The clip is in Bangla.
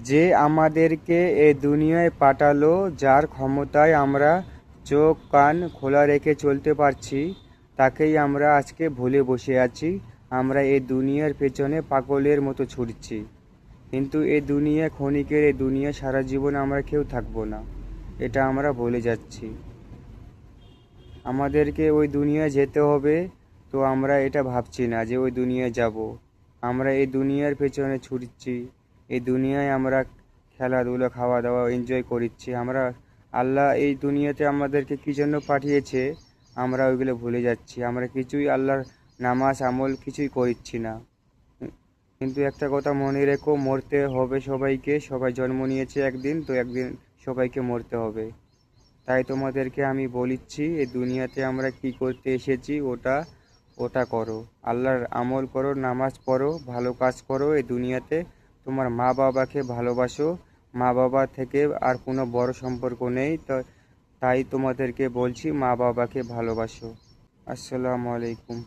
যে আমাদেরকে এ দুনিয়ায় পাঠালো, যার ক্ষমতায় আমরা চোখ কান খোলা রেখে চলতে পারছি, তাকেই আমরা আজকে ভুলে বসে আছি। আমরা এই দুনিয়ার পেছনে পাগলের মতো ছুটছি, কিন্তু এই দুনিয়া ক্ষণিকের, এই দুনিয়া সারা জীবন আমরা কেউ থাকবো না, এটা আমরা ভুলে যাচ্ছি। আমাদেরকে ওই দুনিয়ায় যেতে হবে, তো আমরা এটা ভাবছি না যে ওই দুনিয়ায় যাব। আমরা এই দুনিয়ার পেছনে ছুটছি, এই দুনিয়ায় আমরা খেলাধুলা খাওয়া দাওয়া এনজয় করছি। আমরা আল্লাহ এই দুনিয়াতে আমাদেরকে কী জন্য পাঠিয়েছে আমরা ওইগুলো ভুলে যাচ্ছি। আমরা কিছুই আল্লাহর নামাজ আমল কিছুই করছি না। কিন্তু একটা কথা মনে রেখো, মরতে হবে সবাইকে। সবাই জন্ম নিয়েছে একদিন, তো একদিন সবাইকে মরতে হবে। তাই তোমাদেরকে আমি বলিচ্ছি, এই দুনিয়াতে আমরা কি করতে এসেছি ওটা ওটা করো। আল্লাহর আমল করো, নামাজ পড়ো, ভালো কাজ করো এই দুনিয়াতে। তোমার মা বাবাকে ভালোবাসো। মা বাবা থেকে আর কোনো বড় সম্পর্ক নেই, তো তাই তোমাদেরকে বলছি মা বাবাকে ভালোবাসো। আসসালামু আলাইকুম।